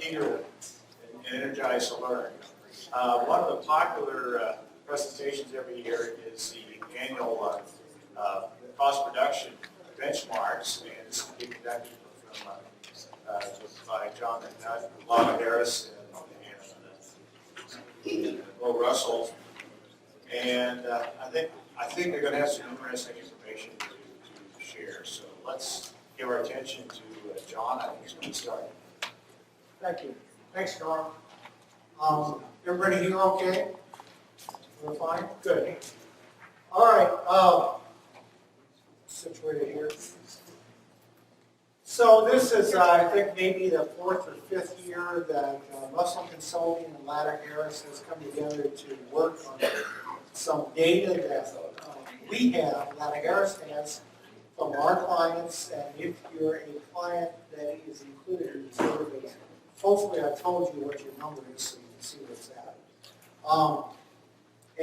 eager and energized to learn. One of the popular presentations every year is the annual cost reduction benchmarks, and this will be conducted by John McNutt, LattaHarris, and Bo Russell. And I think they're going to have some interesting information to share. So let's give our attention to John. I think he's going to start. Thank you. Thanks, Carl. Everybody here okay? We're fine? Good. All right. Situated here. So this is, I think, maybe the 4th or 5th year that Russell Consulting and LattaHarris has come together to work on some data that we have, LattaHarris has, from our clients. And if you're a client that is included in the survey, hopefully I told you what your number is so you can see what's at.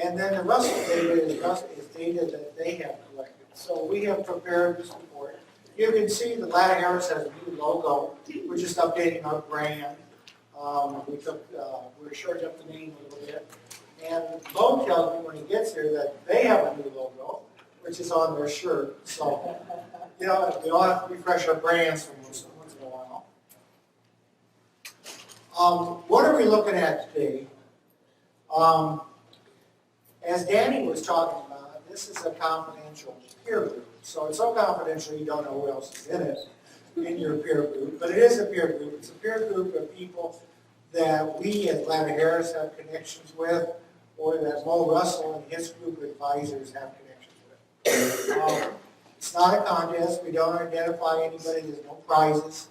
And then the Russell data is data that they have collected. So we have prepared this report. You can see that LattaHarris has a new logo. We're just updating our brand. We're shortening up the name a little bit. And Bo tells me when he gets here that they have a new logo, which is on their shirt. So, you know, we all have to refresh our brands from once in a while. What are we looking at today? As Danny was talking about, this is a confidential peer group. So it's so confidential you don't know who else is in it, in your peer group. But it is a peer group. It's a peer group of people that we at LattaHarris have connections with, or that Mo Russell and his group of advisors have connections with. It's not a contest. We don't identify anybody. There's no prizes.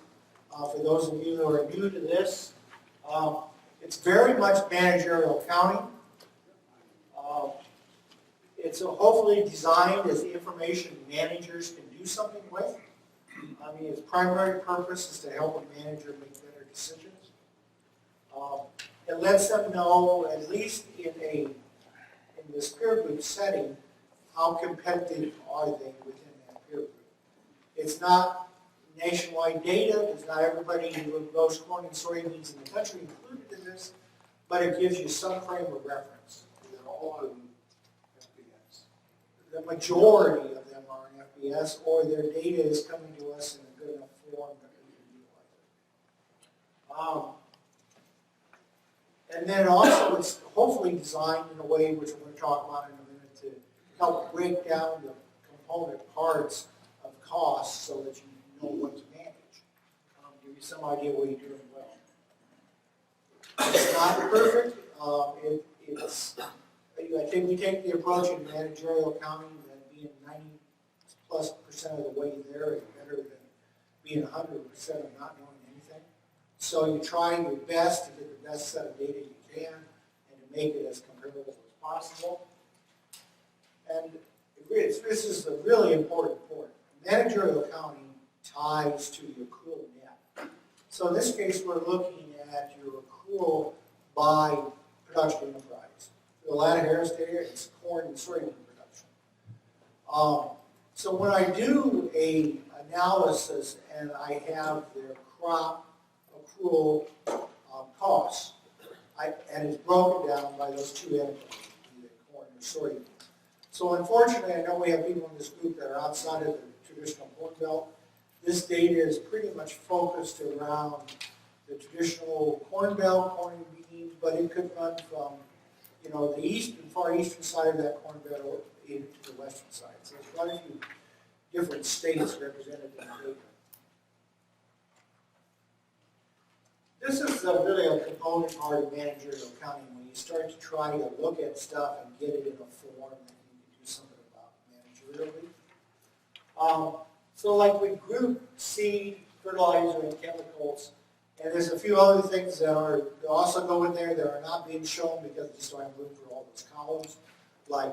For those of you who are new to this, it's very much managerial accounting. It's hopefully designed as information managers can do something with. I mean, its primary purpose is to help a manager make better decisions. It lets them know, at least in this peer group setting, how competitive are they within that peer group. It's not nationwide data. There's not everybody who grows corn and soybeans in the country included in this, but it gives you some frame of reference. They're all in FBS. The majority of them are in FBS, or their data is coming to us in a good enough form that we can utilize it. And then also it's hopefully designed in a way, which we're going to talk about in a minute, to help break down the component parts of costs so that you know what to manage. Give you some idea what you're doing well. It's not perfect. I think we take the approach in managerial accounting that being 90+% of the way there is better than being 100% of not knowing anything. So you try your best to get the best set of data you can and to make it as comparable as possible. And this is a really important point. Managerial accounting ties to your accrual net. So in this case, we're looking at your accrual by production enterprise. The LattaHarris data, it's corn and soybean production. So when I do a analysis and I have their crop accrual costs, and it's broken down by those two entities, either corn or soybean. So unfortunately, I know we have people in this group that are outside of the traditional corn belt. This data is pretty much focused around the traditional corn belt, corn and beans, but it could run from, you know, the far eastern side of that corn belt into the western side. So there's quite a few different states represented in the data. This is really a component part of managerial accounting when you start to try to look at stuff and get it in a form that you can do something about managerially. So like we group seed, fertilizer, and chemicals, and there's a few other things that also go in there that are not being shown because we just don't have room for all those columns, like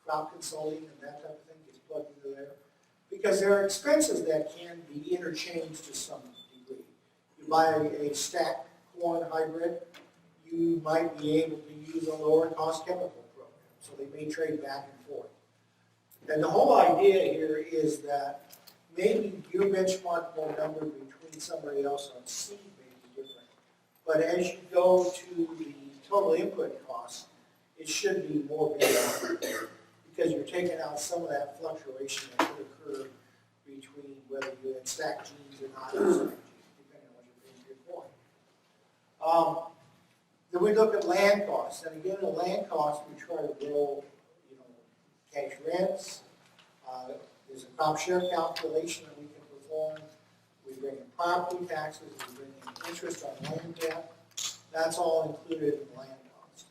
crop consulting and that type of thing gets plugged into there. Because there are expenses that can be interchanged to some degree. You buy a stacked corn hybrid, you might be able to use a lower cost chemical program. So they may trade back and forth. And the whole idea here is that maybe your benchmark number between somebody else on seed may be different. But as you go to the total input cost, it should be more balanced because you're taking out some of that fluctuation that could occur between whether you had stacked genes or not, depending on what you're paying for your corn. Then we look at land costs, and again, the land costs we try to roll, cash rents. There's a crop share calculation that we can perform. We bring in property taxes. We bring in interest on land debt. That's all included in land cost.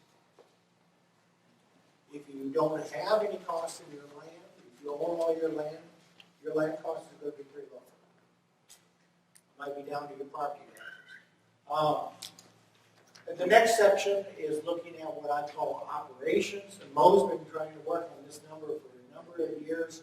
If you don't have any cost in your land, if you own all your land cost is going to be pretty low. It might be down to your property taxes. The next section is looking at what I call operations. And Mo's been trying to work on this number for a number of years.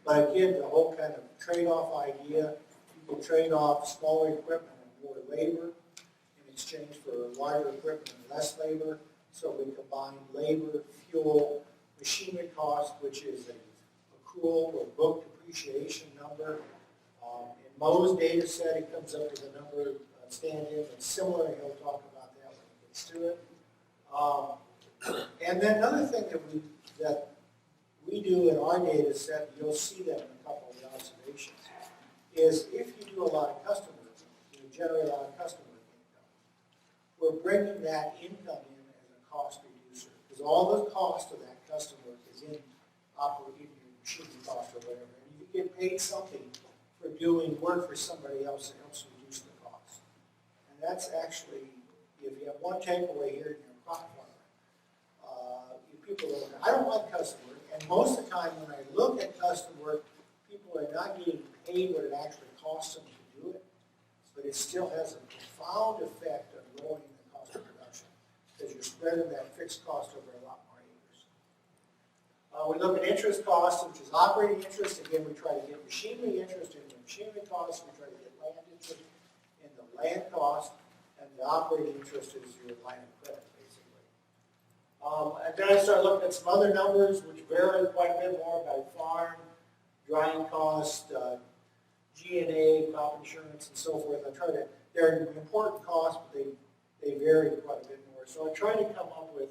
But again, the whole kind of trade-off idea, you can trade off smaller equipment and more labor in exchange for larger equipment and less labor. So we combine labor, fuel, machinery cost, which is an accrual or book depreciation number. In Mo's data set, it comes up with a number stand-in that's similar, and he'll talk about that when he gets to it. And then another thing that we do in our data set, you'll see that in a couple of the observations, is if you do a lot of customer, you generate a lot of customer income, we're bringing that income in as a cost reducer, because all the cost of that customer is in your machine cost or whatever, and you get paid something for doing work for somebody else that helps reduce the cost. And that's actually, if you have one takeaway here in your crop farmer, people I don't like custom work, and most of the time when I look at custom work, people are not getting paid what it actually costs them to do it, but it still has a profound effect on lowering the cost of production, because you're spreading that fixed cost over a lot more acres. We look at interest costs, which is operating interest. Again, we try to get machinery interest in the machinery costs, we try to get land interest in the land cost, and the operating interest is your line of credit, basically. And then I start looking at some other numbers, which vary quite a bit more by farm, drying cost, G&A, crop insurance, and so forth. They're important costs, but they vary quite a bit more. So I try to come up with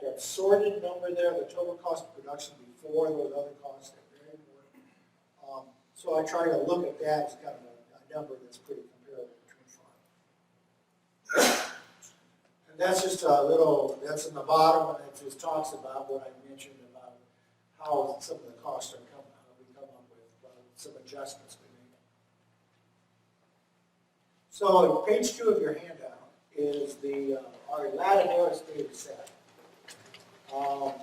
that sorted number there, the total cost of production before those other costs that vary more. So I try to look at that as kind of a number that's pretty comparable between farms. That's just a little, that's in the bottom, and it just talks about what I mentioned about how some of the costs are coming, how we come up with some adjustments we make. So page 2 of your handout is our LattaHarris data set. On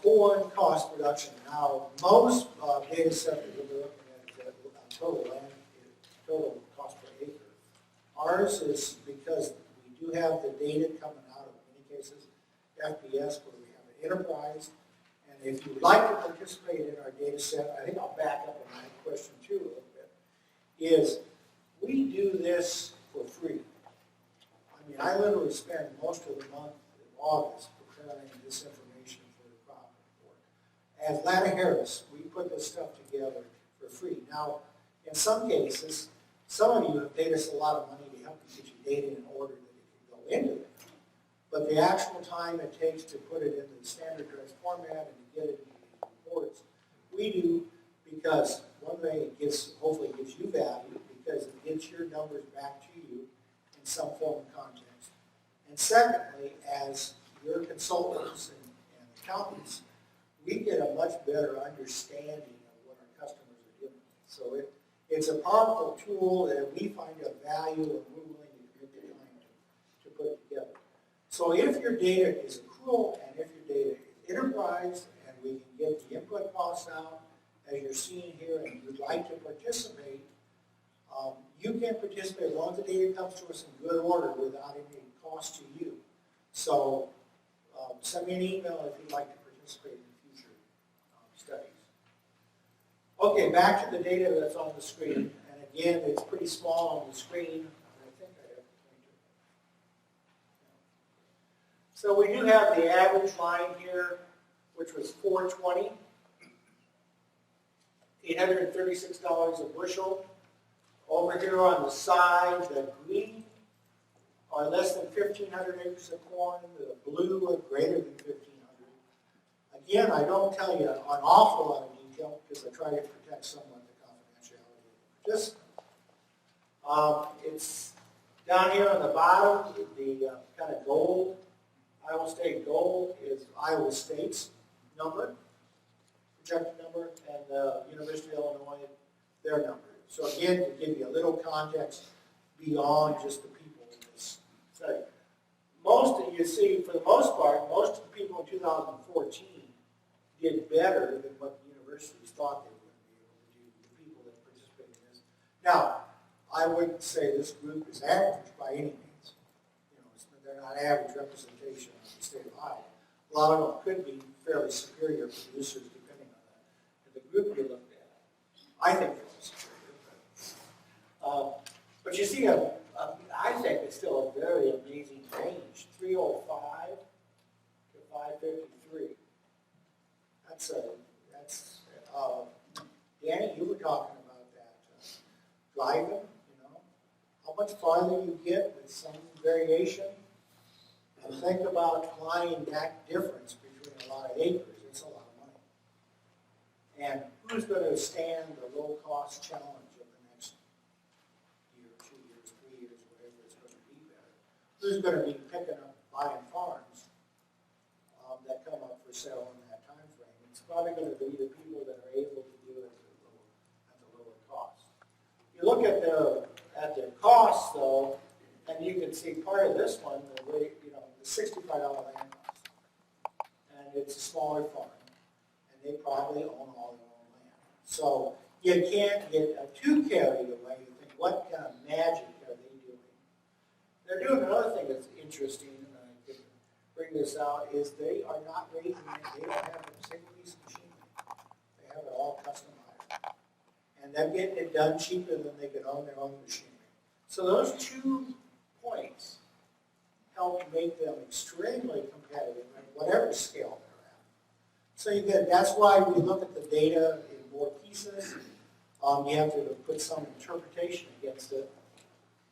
corn cost production. Now, most data set that we're looking at is total cost per acre. Ours is, because we do have the data coming out of, in many cases, FBS, where we have an enterprise. And if you'd like to participate in our data set, I think I'll back up on that question too a little bit, is we do this for free. I mean, I literally spend most of the month in August preparing this information for the crop report. As LattaHarris, we put this stuff together for free. Now, in some cases, some of you have paid us a lot of money to help you get your data in order that it can go into it. But the actual time it takes to put it into the standardized format and to get it into the reports, we do because one way it hopefully gives you value, because it gets your numbers back to you in some form of context. And secondly, as your consultants and accountants, we get a much better understanding of what our customers are doing. So it's a powerful tool that we find of value, and we're willing to commit the time to put it together. So if your data is accrual and if your data is enterprise, and we can get the input costs out, as you're seeing here, and you'd like to participate, you can participate as long as the data comes to us in good order without any cost to you. So send me an email if you'd like to participate in future studies. Okay, back to the data that's on the screen. And again, it's pretty small on the screen. I think I have to point to it. So we do have the average line here, which was 420, $836 a bushel Over here on the side, the green are less than 1,500 acres of corn. The blue are greater than 1,500. Again, I don't tell you an awful lot of detail because I try to protect somewhat the confidentiality of the participant. It's down here on the bottom, the kind of gold, Iowa State gold is Iowa State's number, projected number, and the University of Illinois, their number. So again, to give you a little context beyond just the people in this study. You see, for the most part, most of the people in 2014 did better than what the universities thought they were going to be able to do, the people that participated in this. Now, I wouldn't say this group is average by any means. You know, they're not average representation of the state of Iowa. A lot of them could be fairly superior producers depending on that. And the group you looked at, I think they're superior. But you see, I think it's still a very amazing range, 305 to 553. Danny, you were talking about that driving, you know, how much farther you get with some variation. And think about applying that difference between a lot of acres. It's a lot of money. And who's going to stand the low-cost challenge of the next year, 2 years, 3 years, whatever it's going to be better? Who's going to be picking up, buying farms that come up for sale in that time frame? It's probably going to be the people that are able to do it at the lower cost. You look at the cost, though, and you can see part of this one, the $65 land cost. And it's a smaller farm, and they probably own all their own land. So you can't get too carried away and think, what kind of magic are they doing? They're doing another thing that's interesting, and I can bring this out, is they are not raising it. They don't have a single piece of machinery. They have it all customized. And they're getting it done cheaper than they could own their own machinery. So those 2 points help make them extremely competitive at whatever scale they're at. So that's why we look at the data in more pieces. You have to put some interpretation against it.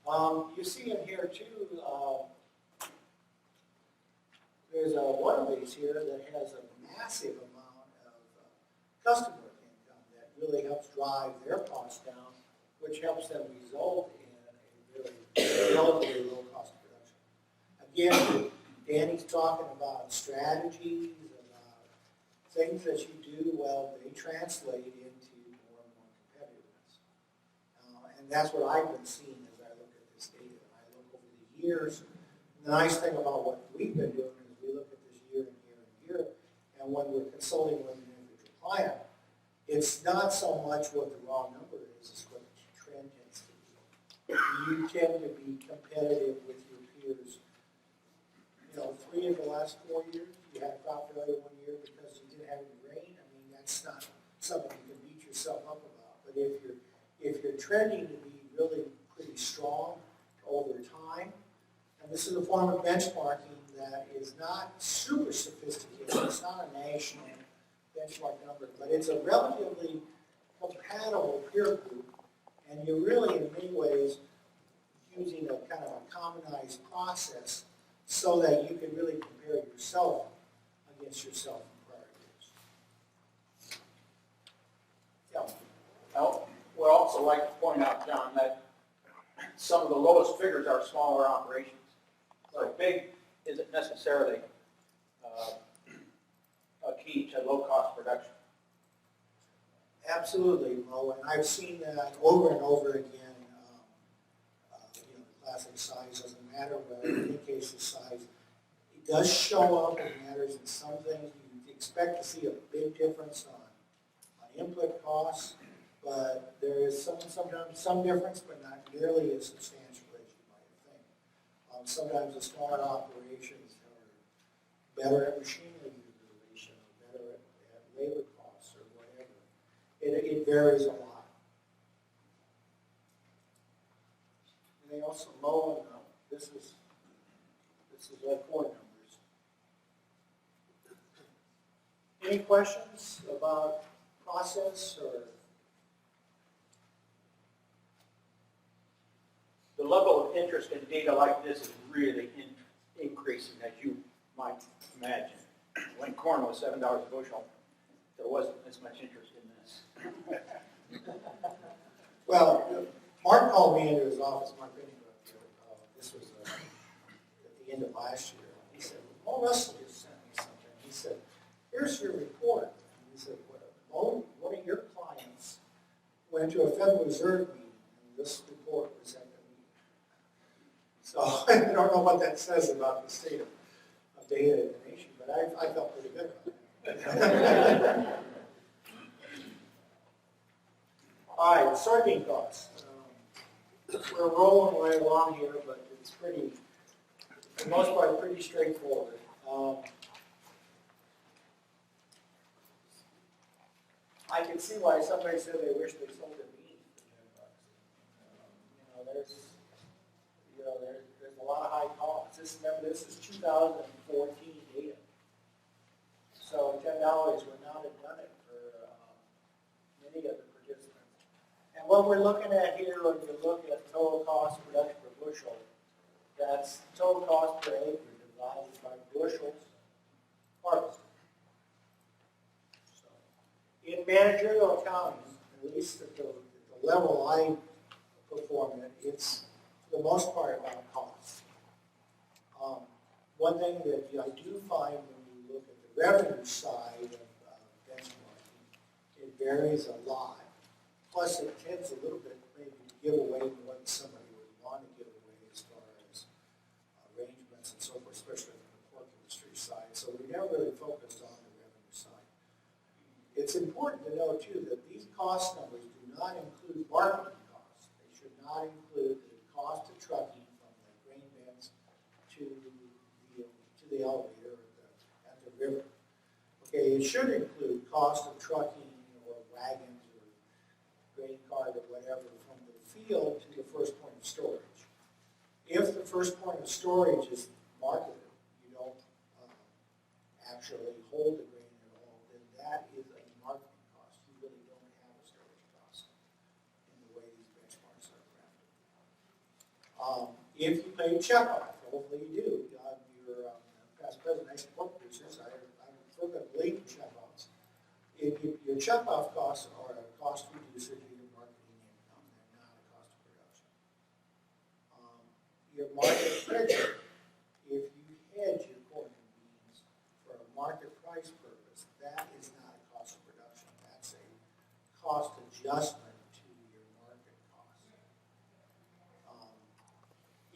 You see in here too, there's one of these here that has a massive amount of customer income that really helps drive their costs down, which helps them result in a really relatively low cost of production. Again, Danny's talking about strategies, about things that you do well, they translate into more and more competitiveness. And that's what I've been seeing as I look at this data. And I look over the years. And the nice thing about what we've been doing is we look at this year and year and year. And when we're consulting with an individual client, it's not so much what the raw number is, it's what the trend tends to be. You tend to be competitive with your peers. 3 of the last 4 years, you had a crop failure 1 year because you didn't have any rain. I mean, that's not something you can beat yourself up about. But if you're trending to be really pretty strong over time, and this is a form of benchmarking that is not super sophisticated. It's not a national benchmark number, but it's a relatively compatible peer group, and you're really, in many ways, using a kind of a commonized process so that you can really compare yourself against yourself in prior years. Yeah. Well, would also like to point out, John, that some of the lowest figures are smaller operations. So big isn't necessarily a key to low-cost production. Absolutely, Mo, and I've seen that over and over again. Classic size doesn't matter, but in many cases size, it does show up. It matters in some things. You expect to see a big difference on input costs, but there is sometimes some difference, but not nearly as substantial as you might think. Sometimes the smaller operations are better at machinery utilization, or better at labor costs, or whatever. It varies a lot. They also mow, this is our core numbers. Any questions about process or interest in data like this is really increasing, as you might imagine. When corn was $7 a bushel, there wasn't as much interest in this. Well, Mark called me into his office, Mark Benning, this was at the end of last year. He said, well, Russell just sent me something. He said, here's your report. And he said, well, one of your clients went to a Federal Reserve meeting, and this report was at the meeting. So I don't know what that says about the state of data in the nation, but I felt pretty good about it. All right, soybean costs. We're rolling right along here, but it's pretty, for the most part, pretty straightforward. I can see why somebody said they wish they sold their beans for $10. There's a lot of high costs. Remember, this is 2014 data. So $10 would not have done it for many of the participants. And what we're looking at here, when you look at total cost of production per bushel, that's total cost per acre divided by bushels harvested. So, in managerial accounting, at least at the level I perform at, it's for the most part about cost. One thing that I do find when you look at the revenue side of benchmarking, it varies a lot. Plus, it tends a little bit maybe to give away what somebody would want to give away as far as arrangements and so forth, especially from the pork industry side. So we never really focused on the revenue side. It's important to know, too, that these cost numbers do not include marketing costs. They should not include the cost of trucking from the grain bins to the elevator at the river. Okay, it should include cost of trucking or wagons or grain cart or whatever from the field to the first point of storage. If the first point of storage is marketed, you don't actually hold the grain at all, then that is a marketing cost. You really don't have a storage cost in the way these benchmarks are crafted. If you pay checkoff, hopefully you do. Your past president, nice pork producers, I'm sort of believe in checkoffs. If your checkoff costs are a cost reducer to your marketing income, they're not a cost of production. Your market pressure, if you hedge your corn and beans for a market price purpose, that is not a cost of production. That's a cost adjustment to your market cost.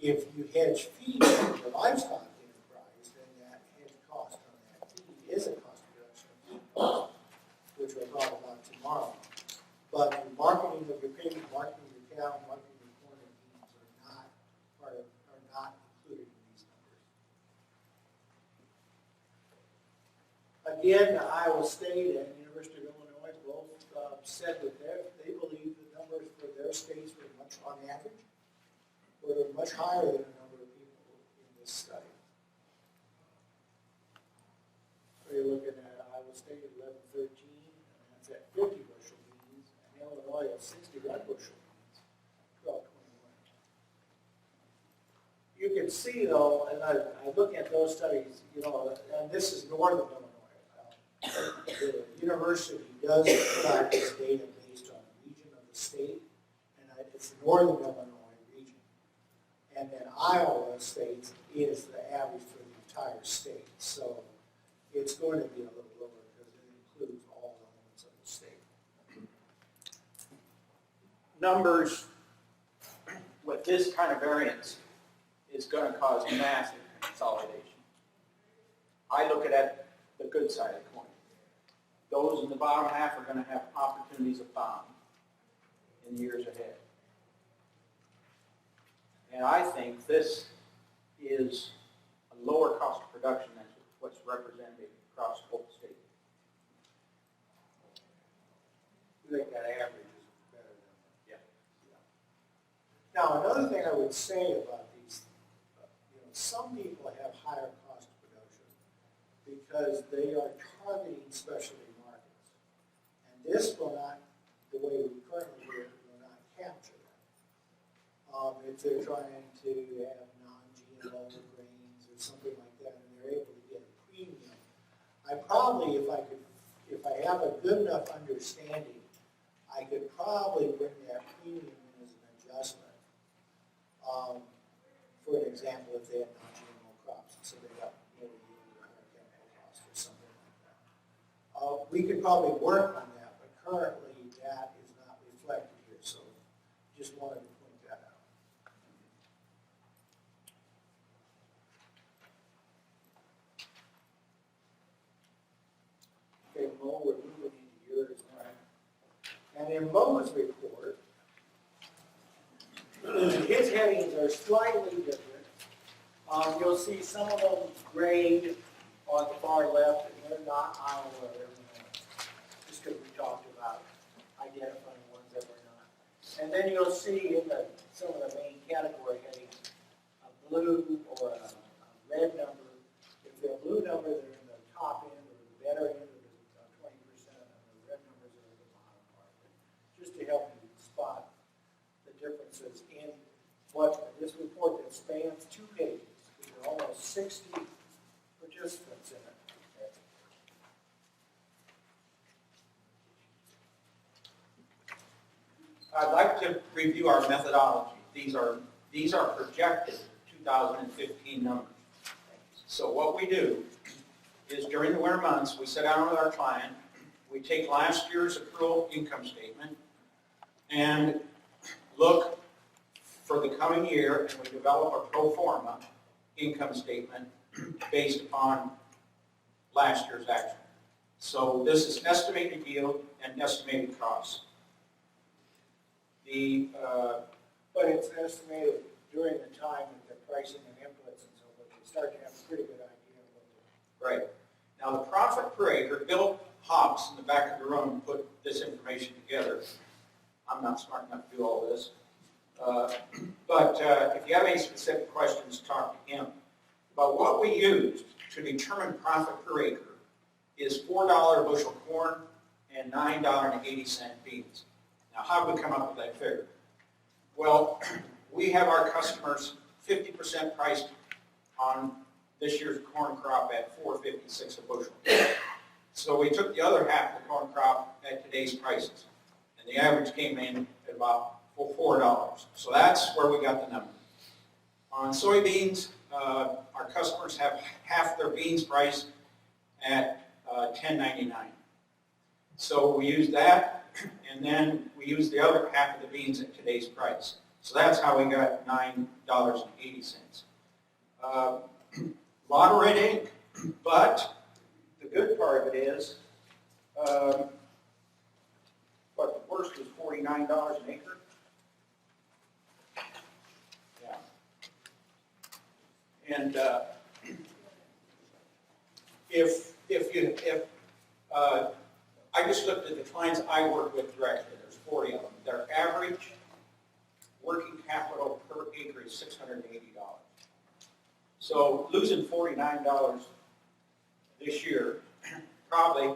If you hedge feed for your livestock enterprise, then that hedge cost on that feed is a cost of production of feed cost, which we'll talk about tomorrow. But the marketing of your pig, marketing of your cow, marketing of your corn and beans are not included in these numbers. Again, Iowa State and University of Illinois both said that they believe the numbers for their states were much, on average, were much higher than the number of people in this study. So you're looking at Iowa State at 1113, and that's at 50 bushel beans, and Illinois at 61 bushel beans, 1221. You can see though, and I look at those studies, and this is northern Illinois. The university does put out this data based on the region of the state, and it's the northern Illinois region. And then Iowa State is the average for the entire state. So it's going to be a little lower because it includes all elements of the state. Numbers with this kind of variance is going to cause massive consolidation. I look at the good side of the coin. Those in the bottom half are going to have opportunities abound in years ahead. And I think this is a lower cost of production than what's represented across the whole state. I think that average is better than Yeah. Now, another thing I would say about these, some people have higher cost of production because they are targeting specialty markets. And this will not, the way we currently do it, will not capture that. if they're trying to have non-GMO grains or something like that, and they're able to get a premium. I probably, if I have a good enough understanding, I could probably bring that premium in as an adjustment. For an example, if they had non-GMO crops, so they got lower yield or higher chemical cost or something like that. We could probably work on that, but currently that is not reflected here, so just wanted to point that out. Okay, Mo, we're moving into yours now. And in Mo's report, his headings are slightly different. You'll see some of them grayed on the far left, and they're not Iowa, they're Illinois. Just because we talked about identifying ones that were not. And then you'll see in some of the main category headings, a blue or a red number. If they're a blue number, they're in the top end or the better end of the 20%, and the red numbers are in the bottom part. Just to help you spot the differences in what this report that spans 2 pages. There are almost 60 participants in it. I'd like to review our methodology. These are projected 2015 numbers. So what we do is during the winter months, we sit down with our client, we take last year's accrual income statement and look for the coming year, and we develop a pro forma income statement based upon last year's actual. So this is estimated yield and estimated costs. But it's estimated during the time that the pricing and inputs and so forth, you start to have a pretty good idea of what Right. Now the profit per acre, Bill Hobbs in the back of the room put this information together. I'm not smart enough to do all this. But if you have any specific questions, talk to him. But what we used to determine profit per acre is $4 a bushel corn and $9.80 beans. Now, how did we come up with that figure? Well, we have our customers 50% priced on this year's corn crop at $4.56 a bushel. So we took the other half of the corn crop at today's prices, and the average came in at about $4. So that's where we got the number. On soybeans, our customers have half their beans priced at $10.99. So we use that, and then we use the other half of the beans at today's price. So that's how we got $9.80. Lot of red ink, but the good part of it is, but the worst was $49 an acre. Yeah. And I just looked at the clients I work with directly, there's 40 of them. Their average working capital per acre is $680. So losing $49 this year, probably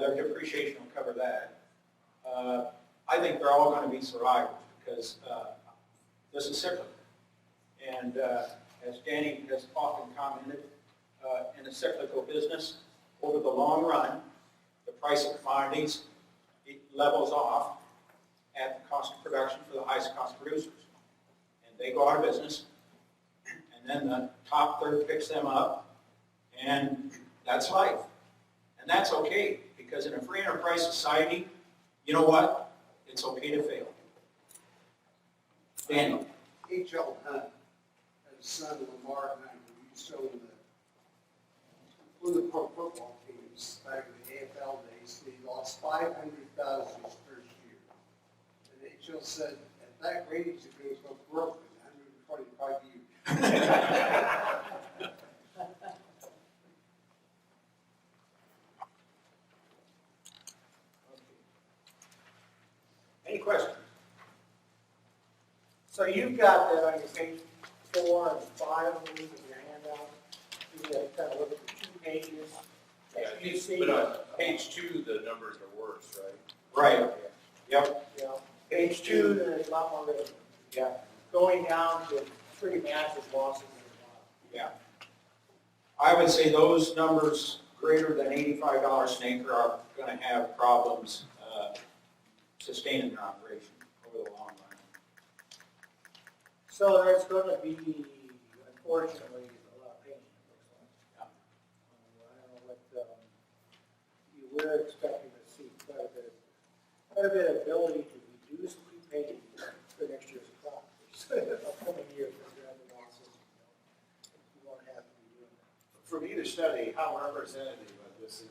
their depreciation will cover that. I think they're all going to be survivors because this is cyclical. And as Danny has often commented, in a cyclical business, over the long run, the price of commodities, it levels off at the cost of production for the highest cost producers. And they go out of business, and then the top third picks them up, and that's life. And that's okay, because in a free enterprise society, you know what? It's okay to fail. Danny. H.L. Hunt had a son, Lamar Hunt, who used to own one of the pro football teams back in the AFL days. He lost $500,000 his first year. And H.L. said, at that rate, he's going to go broke in 125 years. Any questions? So you've got that on your page 4 and 5 of your handout. You can kind of look at the 2 pages. Yeah, You see, but on page 2, the numbers are worse, right? Right. Yep. you know, page 2, there's a lot more written. Yeah. going down to pretty massive losses in the bottom. Yeah. I would say those numbers greater than $85 an acre are going to have problems sustaining their operation over the long run. So there's going to be, unfortunately, a lot of pain, it looks like. Yeah. I don't know what, we're expecting to see quite a bit of ability to reduce prepayment for next year's crop. Upcoming years, because there are the losses, you won't have to be doing that. From either study, how representative of this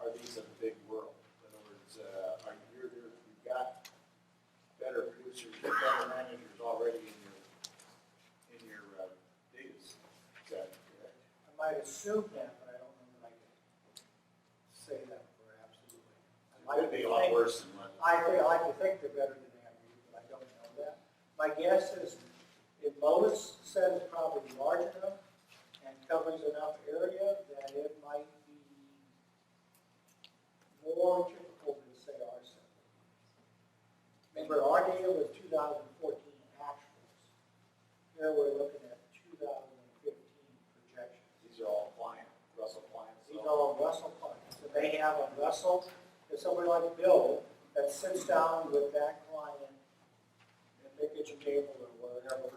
are these of the big world? In other words, you've got better producers, better managers already in your data set. Is that correct? I might assume that, but I don't know that I can say that for absolutely. It could be a lot worse than what. I like to think they're better than average, but I don't know that. My guess is if Lois said it's probably large enough and covers enough area that it might be more typical than, say, our set. Remember, our data was 2014 actuals. Here we're looking at 2015 projections. These are all Russell clients. These are all Russell clients. So they have a Russell, there's somebody like Bill that sits down with that client at their kitchen table or wherever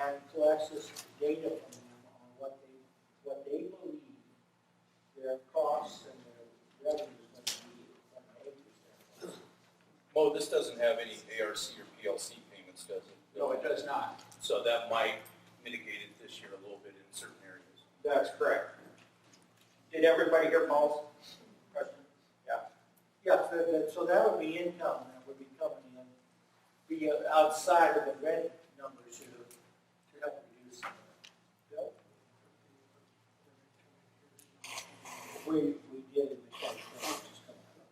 and collects this data from them on what they believe their costs and their revenue is going to be from an acre standpoint. Mo, this doesn't have any ARC or PLC payments, does it? No, it does not. So that might mitigate it this year a little bit in certain areas. That's correct. Did everybody hear Paul's question? Yeah. Yeah, so that would be income that would be coming in, be outside of the red numbers here to help reduce some of that. Bill? We did in the cash flow, which is coming up.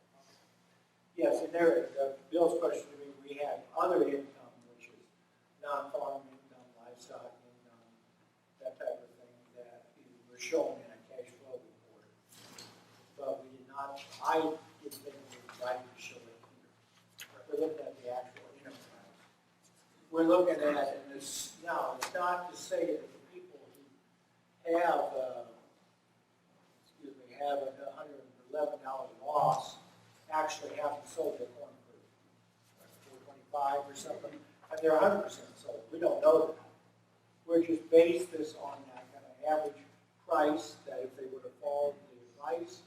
Yes, and there, Bill's question to me, we have other income, which is non-farm income, livestock income, that type of thing that we're showing in a cash flow report. But we did not, I didn't think it was right to show it here. We're looking at the actual enterprise. We're looking at, and this, now, it's not to say that the people who have, have a $111 loss actually haven't sold their corn for $4.25 or something, and they're 100% sold. We don't know that. We're just based this on that kind of average price, that if they were to fall to the price,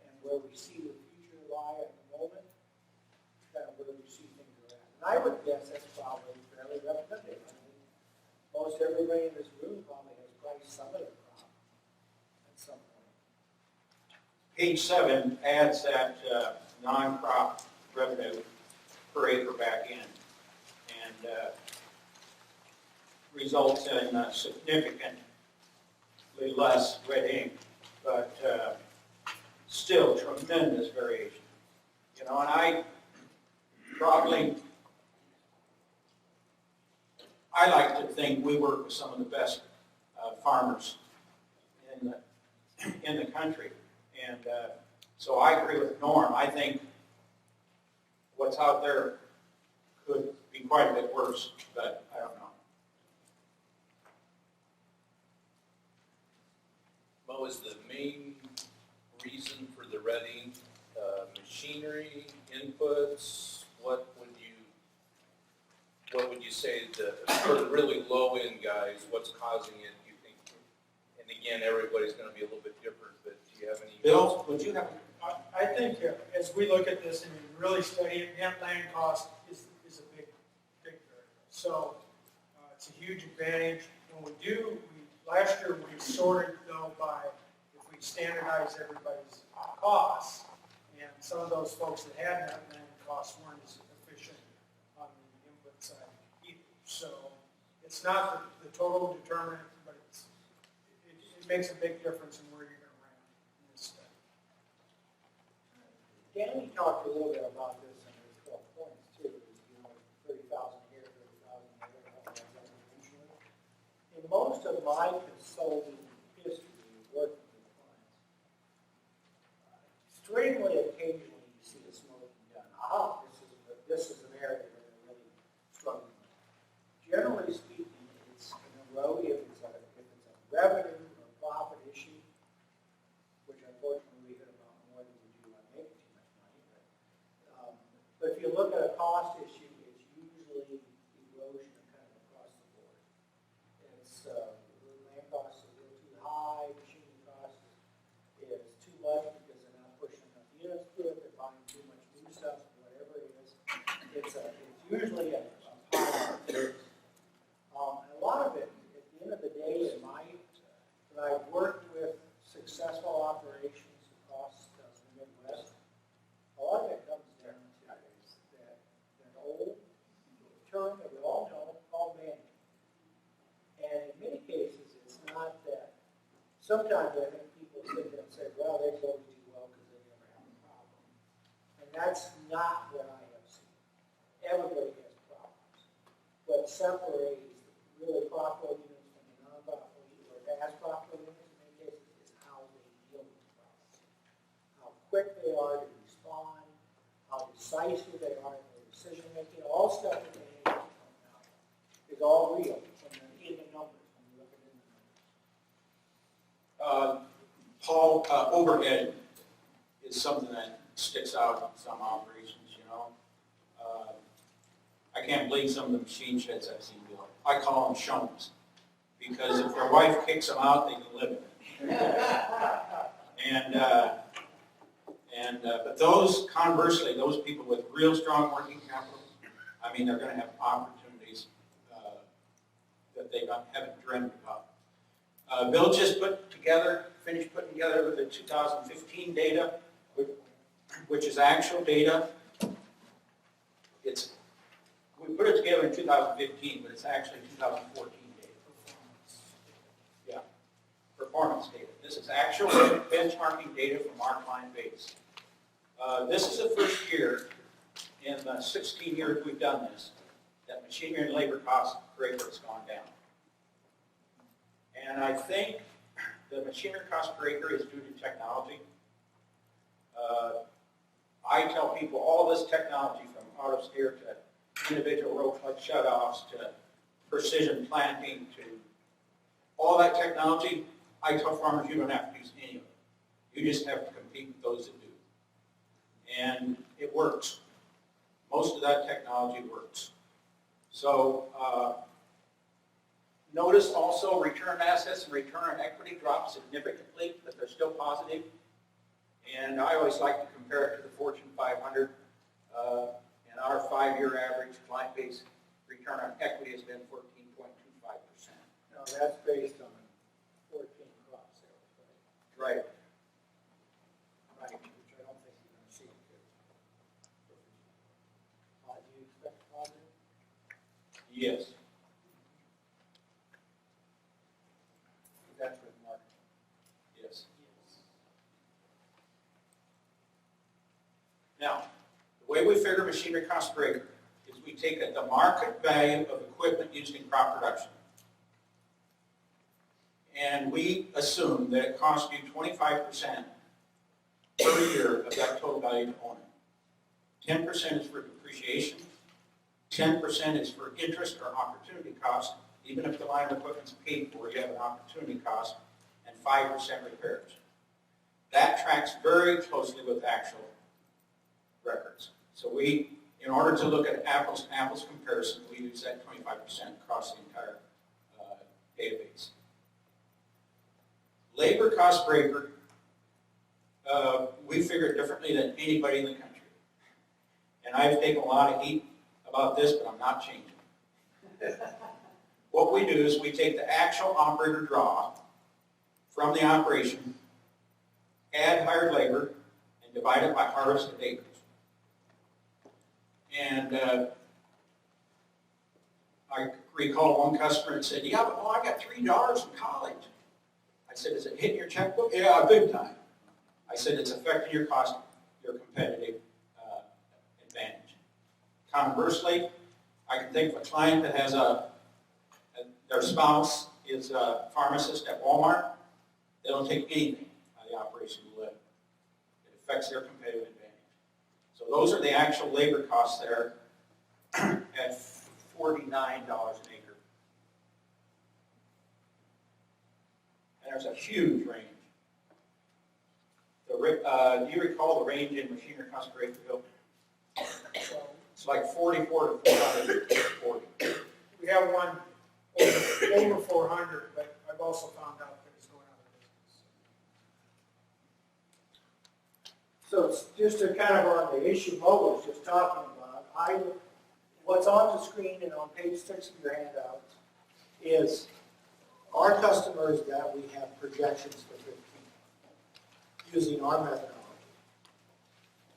and where we see the future lie at the moment, kind of where we see things are at. And I would guess that's probably fairly representative. I mean, most everybody in this room probably has priced some of their crop at some point. Page 7 adds that non-crop revenue per acre back in, and results in significantly less red ink, but still tremendous variation. You know, and I like to think we work with some of the best farmers in the country. And so I agree with Norm. I think what's out there could be quite a bit worse, but I don't know. Mo, is the main reason for the red ink machinery, inputs? What would you say for the really low end guys, what's causing it, you think? And again, everybody's going to be a little bit different, but do you have any? Bill, would you have? I think as we look at this and we really study it, net land cost is a big variable. So it's a huge advantage. When we do, last year we sorted though by if we standardize everybody's costs, and some of those folks that had net land costs weren't as efficient on the input side either. So it's not the total determinant, but it makes a big difference in where you're going to rank in this study. Danny talked a little bit about this in his 12 points too, you know, 30,000 here, 30,000 there, how that's done regionally. In most of my consulting history of working with clients, extremely occasionally you see the smoking gun. This is an area where they're really struggling. Generally sometimes I think people sit there and say, well, they go too well because they never have a problem. And that's not what I have seen. Everybody has problems. What separates really profitable units from the non-profitable units, or as profitable units in many cases, is how they deal with the problem. How quick they are to respond, how decisive they are in their decision making, all stuff that they need to come out is all real when they're in the numbers, when you look at it in the numbers. Paul, overhead is something that sticks out in some operations, you know. I can't believe some of the machine sheds I've seen built. I call them shums, because if their wife kicks them out, they can live in it. But those, conversely, those people with real strong working capital, I mean, they're going to have opportunities that they haven't dreamed about. Bill just finished putting together the 2015 data, which is actual data. We put it together in 2015, but it's actually 2014 data. Yeah, performance data. This is actual benchmarking data from our client base. This is the first year in the 16 years we've done this that machinery and labor costs per acre has gone down. And I think the machinery cost per acre is due to technology. I tell people all this technology, from auto steer to individual row clutch shutoffs to precision planting to all that technology, I tell farmers you don't have to use any of it. You just have to compete with those that do. And it works. Most of that technology works. So notice also return on assets and return on equity drop significantly, but they're still positive. And I always like to compare it to the Fortune 500. And our 5-year average client base return on equity has been 14.25%. Now, that's based on 14 crop sales, right? Right. Right, which I don't think you're going to see. Do you expect positive? Yes. That's with market. Yes. Now, the way we figure machinery cost per acre is we take the market value of equipment used in crop production. And we assume that it costs you 25% per year of that total value to own it. 10% is for depreciation, 10% is for interest or opportunity cost. Even if the line of equipment's paid for, you have an opportunity cost, and 5% repairs. That tracks very closely with actual records. So we, in order to look at apples to apples comparison, we use that 25% across the entire database. Labor cost per acre, we figure it differently than anybody in the country. And I've taken a lot of heat about this, but I'm not changing. What we do is we take the actual operator draw from the operation, add hired labor, and divide it by harvested acres. And I recall one customer that said, yeah, but I got $3 in college. I said, is it hitting your checkbook? Yeah, big time. I said, it's affecting your cost, your competitive advantage. Conversely, I can think of a client that has their spouse is a pharmacist at Walmart. They don't take anything out of the operation to live. It affects their competitive advantage. So those are the actual labor costs there at $49 an acre. And there's a huge range. Do you recall the range in machinery cost per acre, Bill? It's like 44 to 440. We have one over 400, but I've also found out that it's going out of business. So it's just to kind of on the issue Mo was just talking about, what's on the screen and on page 6 of your handout is our customers that we have projections for 15 using our methodology.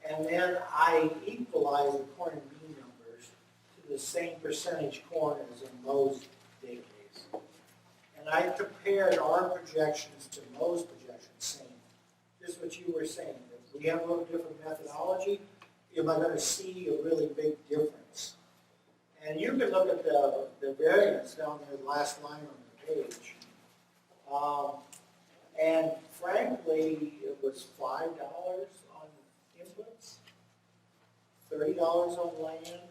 And then I equalize the corn and bean numbers to the same percentage corn as in Mo's database. And I compared our projections to Mo's projections, saying, just what you were saying, that we have a little different methodology, am I gonna see a really big difference? And you can look at the variance down there, the last line on the page. And frankly, it was $5 on inputs, $30 on land,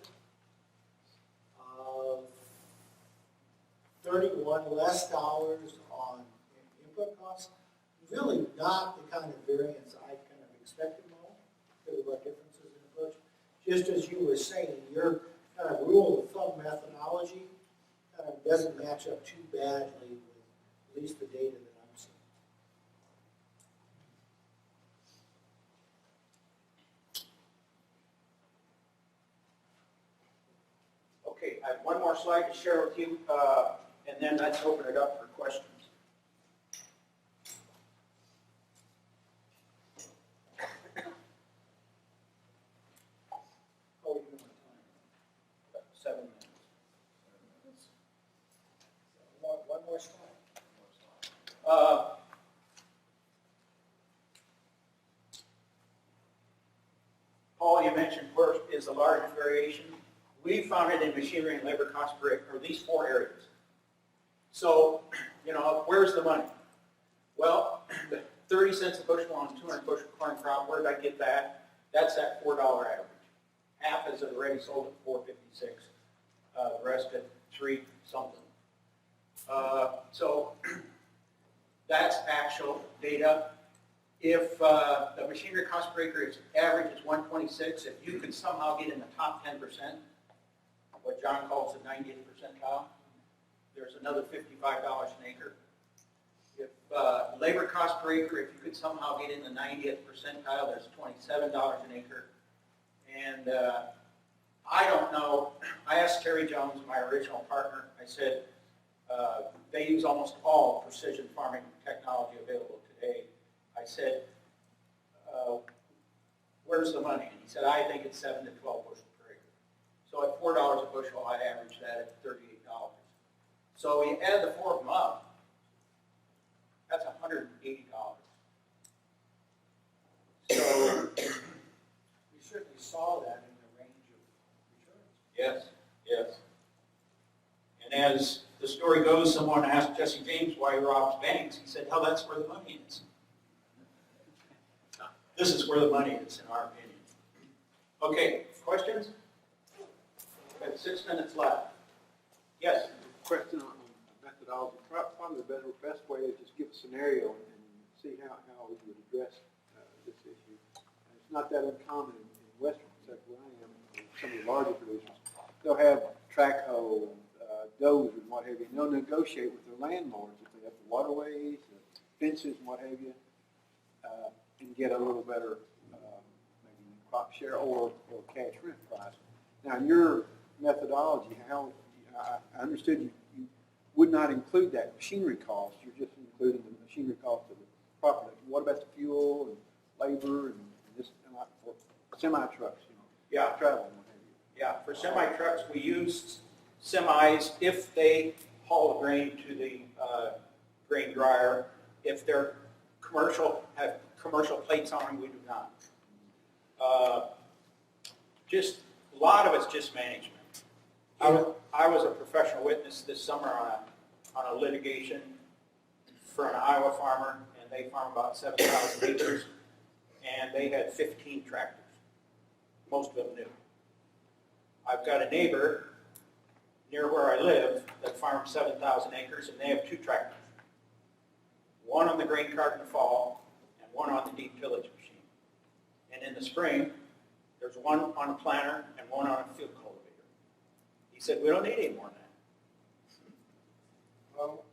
31 less dollars on input costs. Really not the kind of variance I kind of expected, Mo. There were differences in approach. Just as you were saying, your kind of rule of thumb methodology kind of doesn't match up too badly with at least the data that I'm seeing. Okay, I have one more slide to share with you, and then let's open it up for questions. Oh, you know my time. 7 minutes. One more slide. Paul, you mentioned where is the largest variation. We found it in machinery and labor cost per acre, these 4 areas. So, you know, where's the money? Well, 30 cents a bushel on 200 bushel corn crop, where did I get that? That's that $4 average. Half is already sold at $4.56. The rest at $3 something. So that's actual data. If the machinery cost per acre is average is 126, if you could somehow get in the top 10%, what John calls the 90th percentile, there's another $55 an acre. If labor cost per acre, if you could somehow get in the 90th percentile, there's $27 an acre. And I don't know, I asked Terry Jones, my original partner, I said, they use almost all precision farming technology available today. I said, where's the money? And he said, I think it's 7 to 12 bushel per acre. So at $4 a bushel, I'd average that at $38. So you add the 4 of them up, that's $180. So We certainly saw that in the range of returns. Yes, yes. And as the story goes, someone asked Jesse James why he robs banks. He said, hell, that's where the money is. This is where the money is, in our opinion. Okay, questions? We have 6 minutes left. Yes? Question on methodology. Probably the best way is just give a scenario and see how we would address this issue. And it's not that uncommon in western Kentucky where I am, some of the larger producers. They'll have track hoe, does and what have you, and they'll negotiate with their landlords if they have the waterways, the fences and what have you, and get a little better maybe crop share or cash rent price. Now, in your methodology, how I understood you would not include that machinery cost. You're just including the machinery cost of the property. What about the fuel and labor and this for semi-trucks, you know, Yeah. travel and what have you? Yeah, for semi-trucks, we use semis if they haul the grain to the grain dryer. If they're commercial, have commercial plates on them, we do not. Just, a lot of it's just management. I was a professional witness this summer on a litigation for an Iowa farmer, and they farm about 7,000 acres, and they had 15 tractors, most of them new. I've got a neighbor near where I live that farms 7,000 acres, and they have 2 tractors. One on the grain cart in the fall, and one on the deep tillage machine. And in the spring, there's one on a planter and one on a field cultivator. He said, we don't need any more than that. Well,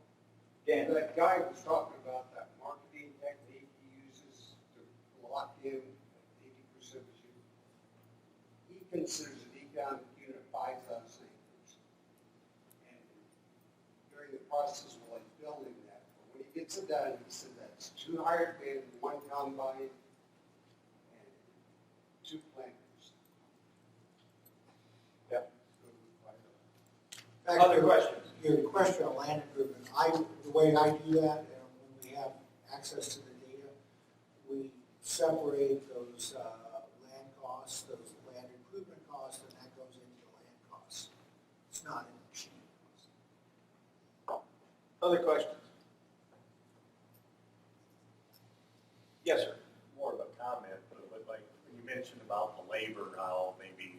Dan? that guy was talking about that marketing technique he uses to lock in 80% of his unit. He considers an economic unit 5,000 acres. And during the process of like building that, but when he gets it done, he said that's 2 hired men, 1 combine, and 2 planters. Yep. Back Other to questions? your question on land improvement The way I do that, when we have access to the data, we separate those land costs, those land improvement costs, and that goes into the land costs. It's not in the machine costs. Other questions? Yes, sir. More of a comment, but like you mentioned about the labor, how maybe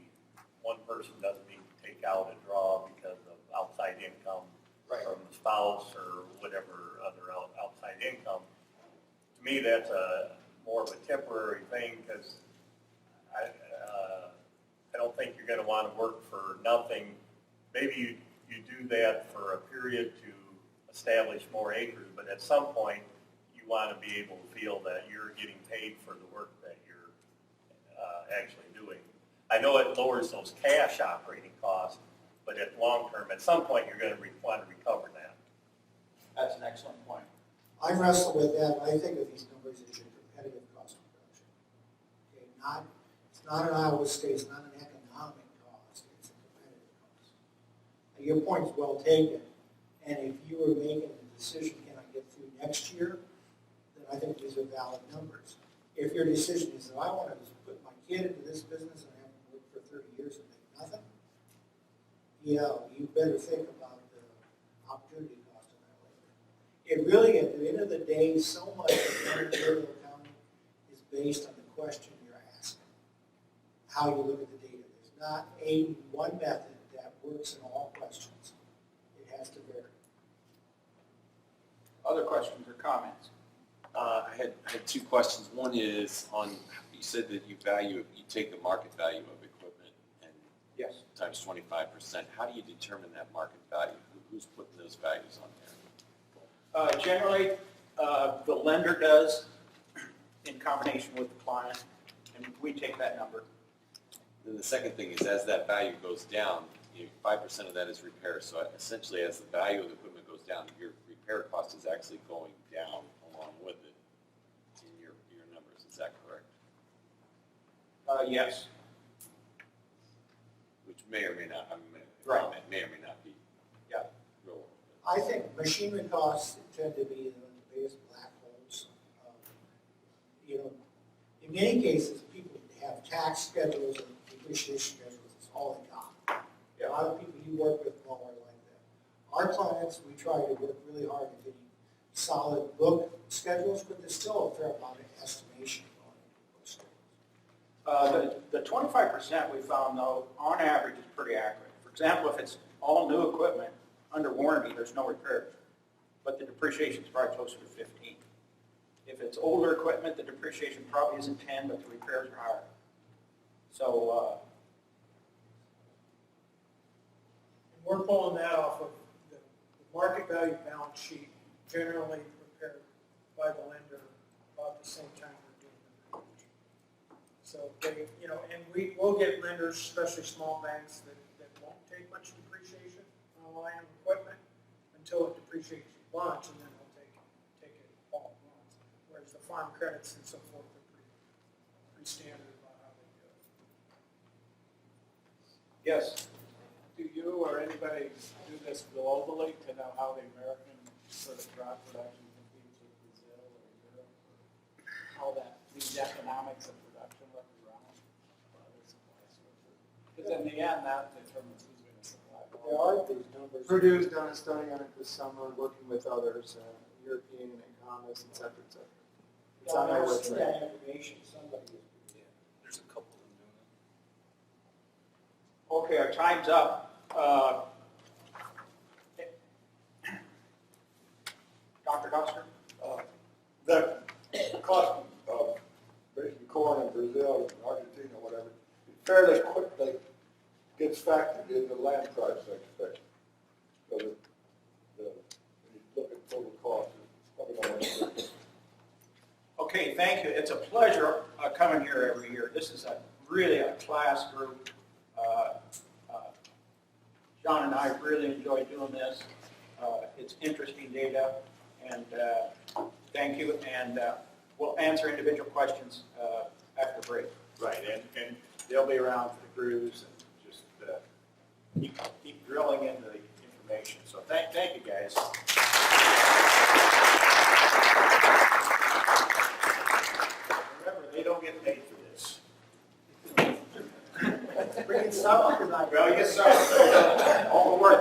one person doesn't need to take out a draw because of outside income from the spouse or whatever other outside income. To me, that's more of a temporary thing because I don't think you're going to want to work for nothing. Maybe you do that for a period to establish more acres, but at some point you want to be able to feel that you're getting paid for the work that you're actually doing. I know it lowers those cash operating costs, but at long term, at some point, you're going to want to recover that. That's an excellent point. I wrestle with that, and I think of these numbers as your competitive cost of production. Okay, it's not an Iowa State, it's not an economic cost, it's a competitive cost. Now, your point is well taken, and if you were making the decision, can I get through next year, then I think these are valid numbers. If your decision is that I want to put my kid into this business and have him work for 30 years and make nothing, yeah, you better think about the opportunity cost of that labor. It really, at the end of the day, so much of managerial accounting is based on the question you're asking, how you look at the data. There's not one method that works in all questions. It has to vary. Other questions or comments? I had two questions. One is on, you said that you take the market value of equipment and Yes. times 25%. How do you determine that market value? Who's putting those values on there? Generally, the lender does in combination with the client, and we take that number. Then the second thing is, as that value goes down, 5% of that is repair. So essentially, as the value of the equipment goes down, your repair cost is actually going down along with it in your numbers. Is that correct? Yes. Which may or may not, Right. may or may not be. Yeah. Real. I think machinery costs tend to be the biggest black holes. In many cases, people have tax schedules and depreciation schedules. It's all they got. Yeah. A lot of people you work with know are like that. Our clients, we try to work really hard at getting solid book schedules, but there's still a fair amount of estimation going into book schedules. The 25% we found, though, on average is pretty accurate. For example, if it's all new equipment, under warranty, there's no repairs, but the depreciation is probably closer to 15. If it's older equipment, the depreciation probably isn't 10, but the repairs are higher. So, And we're pulling that off of the market value balance sheet, generally prepared by the lender about the same time we're doing the mortgage. So they, and we'll get lenders, especially small banks, that won't take much depreciation on a line of equipment until it depreciates a bunch, and then they'll take it all at once. Whereas the farm credits and so forth are pretty standard about how they do it. yes. Do you or anybody do this globally to know how the American sort of crop production competes with Brazil or Europe? Or how these economics of production look around other supply sources? Because in the end, that determines who's going to supply. There are these numbers. Purdue's done a study on it this summer, working with others, European and economists, et cetera, et cetera. It's on our I've seen website. that information, somebody is. There's a couple of them doing it. Okay, our time's up. Dr. Duster? The cost of raising corn in Brazil, Argentina, whatever, fairly quickly gets factored in the land price, I expect. So when you look at total cost, it's probably not much. Okay, thank you. It's a pleasure coming here every year. This is really a class group. John and I really enjoy doing this. It's interesting data, and thank you. And we'll answer individual questions after break. Right, and they'll be around for the crews and just keep drilling into the information. So thank you, guys. paid for this. We can stop tonight. Well, you get some, all the work